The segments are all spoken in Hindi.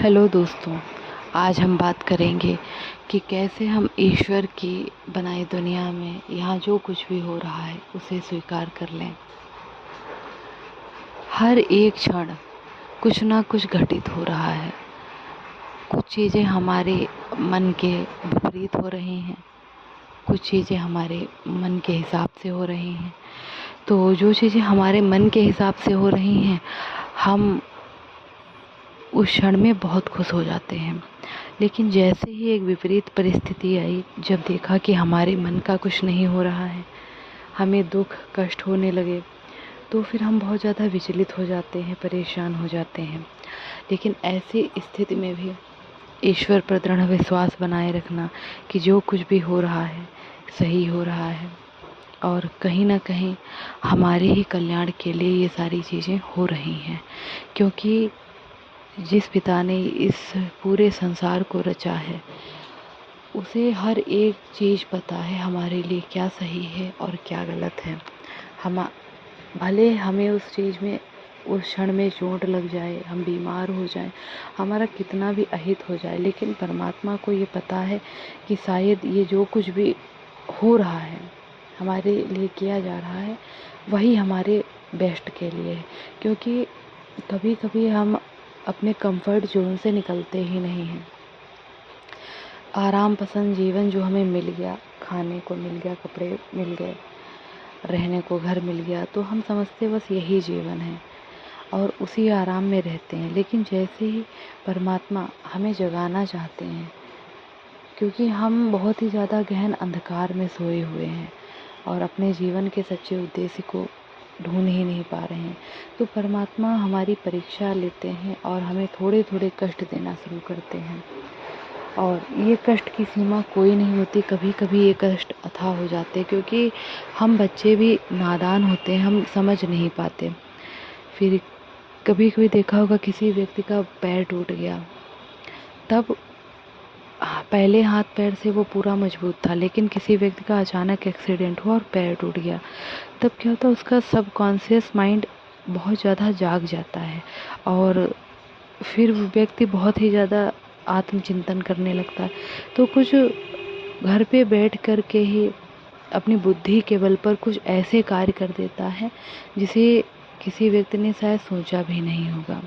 हेलो दोस्तों, आज हम बात करेंगे कि कैसे हम ईश्वर की बनाई दुनिया में यहाँ जो कुछ भी हो रहा है उसे स्वीकार कर लें। हर एक क्षण कुछ ना कुछ घटित हो रहा है। कुछ चीज़ें हमारे मन के विपरीत हो रही हैं, कुछ चीज़ें हमारे मन के हिसाब से हो रही हैं। तो जो चीज़ें हमारे मन के हिसाब से हो रही हैं, हम उस क्षण में बहुत खुश हो जाते हैं। लेकिन जैसे ही एक विपरीत परिस्थिति आई, जब देखा कि हमारे मन का कुछ नहीं हो रहा है, हमें दुख कष्ट होने लगे, तो फिर हम बहुत ज़्यादा विचलित हो जाते हैं, परेशान हो जाते हैं। लेकिन ऐसी स्थिति में भी ईश्वर पर दृढ़ विश्वास बनाए रखना कि जो कुछ भी हो रहा है सही हो रहा है और कहीं ना कहीं हमारे ही कल्याण के लिए ये सारी चीज़ें हो रही हैं। क्योंकि जिस पिता ने इस पूरे संसार को रचा है, उसे हर एक चीज़ पता है हमारे लिए क्या सही है और क्या गलत है। हम भले हमें उस चीज़ में उस क्षण में चोट लग जाए, हम बीमार हो जाएं, हमारा कितना भी अहित हो जाए, लेकिन परमात्मा को ये पता है कि शायद ये जो कुछ भी हो रहा है, हमारे लिए किया जा रहा है, वही हमारे बेस्ट के लिए है। क्योंकि कभी कभी हम अपने कंफर्ट जोन से निकलते ही नहीं हैं। आराम पसंद जीवन जो हमें मिल गया, खाने को मिल गया, कपड़े मिल गए, रहने को घर मिल गया, तो हम समझते बस यही जीवन है और उसी आराम में रहते हैं। लेकिन जैसे ही परमात्मा हमें जगाना चाहते हैं, क्योंकि हम बहुत ही ज़्यादा गहन अंधकार में सोए हुए हैं और अपने जीवन के सच्चे उद्देश्य को ढूंढ ही नहीं पा रहे हैं, तो परमात्मा हमारी परीक्षा लेते हैं और हमें थोड़े थोड़े कष्ट देना शुरू करते हैं। और ये कष्ट की सीमा कोई नहीं होती, कभी कभी ये कष्ट अथाह हो जाते हैं, क्योंकि हम बच्चे भी नादान होते हैं, हम समझ नहीं पाते। फिर कभी कभी देखा होगा किसी व्यक्ति का पैर टूट गया, तब पहले हाथ पैर से वो पूरा मजबूत था, लेकिन किसी व्यक्ति का अचानक एक्सीडेंट हुआ और पैर टूट गया, तब क्या होता है, उसका सबकॉन्शियस माइंड बहुत ज़्यादा जाग जाता है और फिर व्यक्ति बहुत ही ज़्यादा आत्मचिंतन करने लगता है। तो कुछ घर पे बैठ कर के ही अपनी बुद्धि के बल पर कुछ ऐसे कार्य कर देता है जिसे किसी व्यक्ति ने शायद सोचा भी नहीं होगा।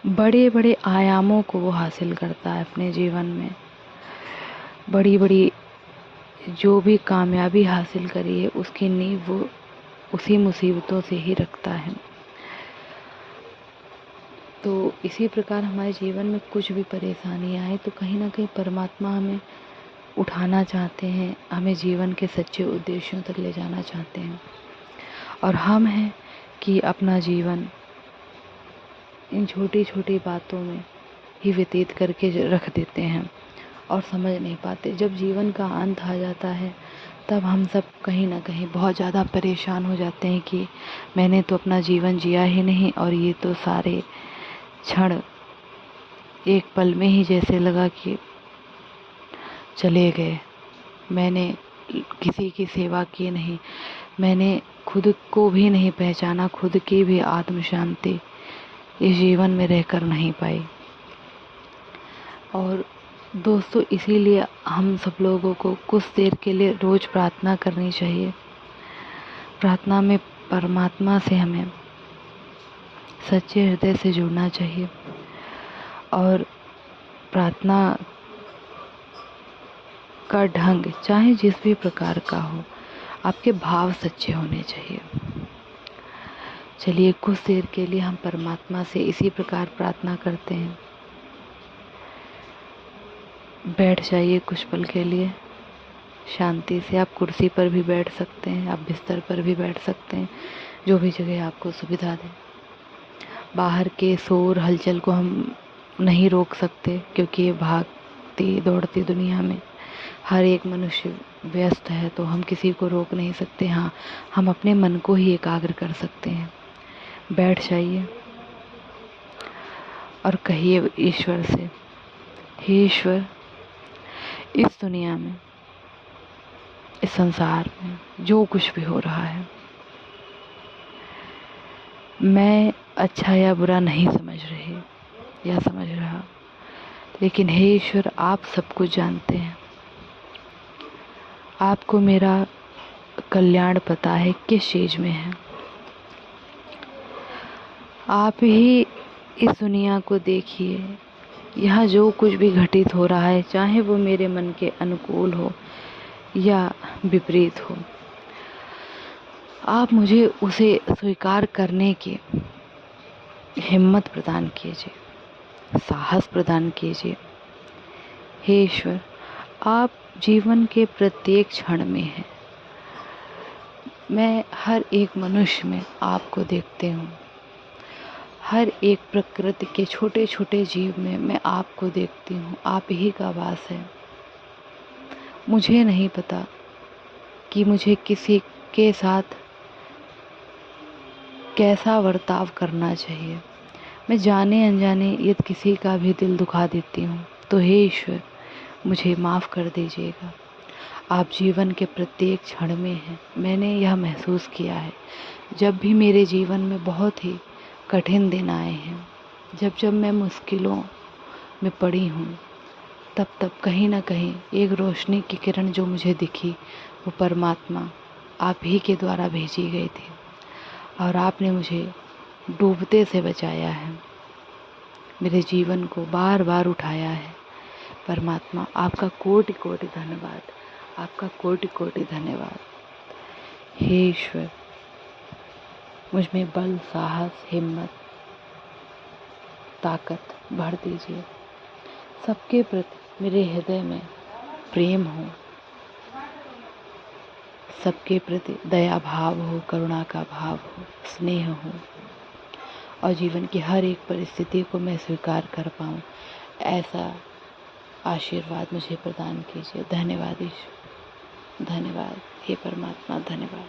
बड़े बड़े आयामों को वो हासिल करता है अपने जीवन में। बड़ी बड़ी जो भी कामयाबी हासिल करी है, उसकी नींव वो उसी मुसीबतों से ही रखता है। तो इसी प्रकार हमारे जीवन में कुछ भी परेशानी आए, तो कहीं ना कहीं परमात्मा हमें उठाना चाहते हैं, हमें जीवन के सच्चे उद्देश्यों तक ले जाना चाहते हैं। और हम हैं कि अपना जीवन इन छोटी छोटी बातों में ही व्यतीत करके रख देते हैं और समझ नहीं पाते। जब जीवन का अंत आ जाता है, तब हम सब कहीं ना कहीं बहुत ज़्यादा परेशान हो जाते हैं कि मैंने तो अपना जीवन जिया ही नहीं और ये तो सारे क्षण एक पल में ही जैसे लगा कि चले गए। मैंने किसी की सेवा की नहीं, मैंने खुद को भी नहीं पहचाना, खुद की भी आत्म शांति इस जीवन में रहकर नहीं पाई। और दोस्तों, इसीलिए हम सब लोगों को कुछ देर के लिए रोज़ प्रार्थना करनी चाहिए। प्रार्थना में परमात्मा से हमें सच्चे हृदय से जुड़ना चाहिए और प्रार्थना का ढंग चाहे जिस भी प्रकार का हो, आपके भाव सच्चे होने चाहिए। चलिए कुछ देर के लिए हम परमात्मा से इसी प्रकार प्रार्थना करते हैं। बैठ जाइए कुछ पल के लिए शांति से। आप कुर्सी पर भी बैठ सकते हैं, आप बिस्तर पर भी बैठ सकते हैं, जो भी जगह आपको सुविधा दे। बाहर के शोर हलचल को हम नहीं रोक सकते, क्योंकि ये भागती दौड़ती दुनिया में हर एक मनुष्य व्यस्त है, तो हम किसी को रोक नहीं सकते। हाँ, हम अपने मन को ही एकाग्र कर सकते हैं। बैठ जाइए और कहिए ईश्वर से, हे ईश्वर, इस दुनिया में, इस संसार में जो कुछ भी हो रहा है, मैं अच्छा या बुरा नहीं समझ रही, या समझ रहा, लेकिन हे ईश्वर, आप सब कुछ जानते हैं। आपको मेरा कल्याण पता है किस चीज़ में है। आप ही इस दुनिया को देखिए, यहाँ जो कुछ भी घटित हो रहा है, चाहे वो मेरे मन के अनुकूल हो या विपरीत हो, आप मुझे उसे स्वीकार करने की हिम्मत प्रदान कीजिए, साहस प्रदान कीजिए। हे ईश्वर, आप जीवन के प्रत्येक क्षण में हैं। मैं हर एक मनुष्य में आपको देखती हूँ, हर एक प्रकृति के छोटे छोटे जीव में मैं आपको देखती हूँ। आप ही का वास है। मुझे नहीं पता कि मुझे किसी के साथ कैसा बर्ताव करना चाहिए। मैं जाने अनजाने यदि किसी का भी दिल दुखा देती हूँ तो हे ईश्वर, मुझे माफ़ कर दीजिएगा। आप जीवन के प्रत्येक क्षण में हैं। मैंने यह महसूस किया है, जब भी मेरे जीवन में बहुत ही कठिन दिन आए हैं, जब जब मैं मुश्किलों में पड़ी हूँ, तब तब कहीं ना कहीं एक रोशनी की किरण जो मुझे दिखी, वो परमात्मा आप ही के द्वारा भेजी गई थी, और आपने मुझे डूबते से बचाया है, मेरे जीवन को बार बार उठाया है। परमात्मा, आपका कोटि कोटि धन्यवाद, आपका कोटि कोटि धन्यवाद। हे ईश्वर, मुझ में बल, साहस, हिम्मत, ताकत भर दीजिए। सबके प्रति मेरे हृदय में प्रेम हो, सबके प्रति दया भाव हो, करुणा का भाव हो, स्नेह हो, और जीवन की हर एक परिस्थिति को मैं स्वीकार कर पाऊँ, ऐसा आशीर्वाद मुझे प्रदान कीजिए। धन्यवाद ईश्वर, धन्यवाद हे परमात्मा, धन्यवाद।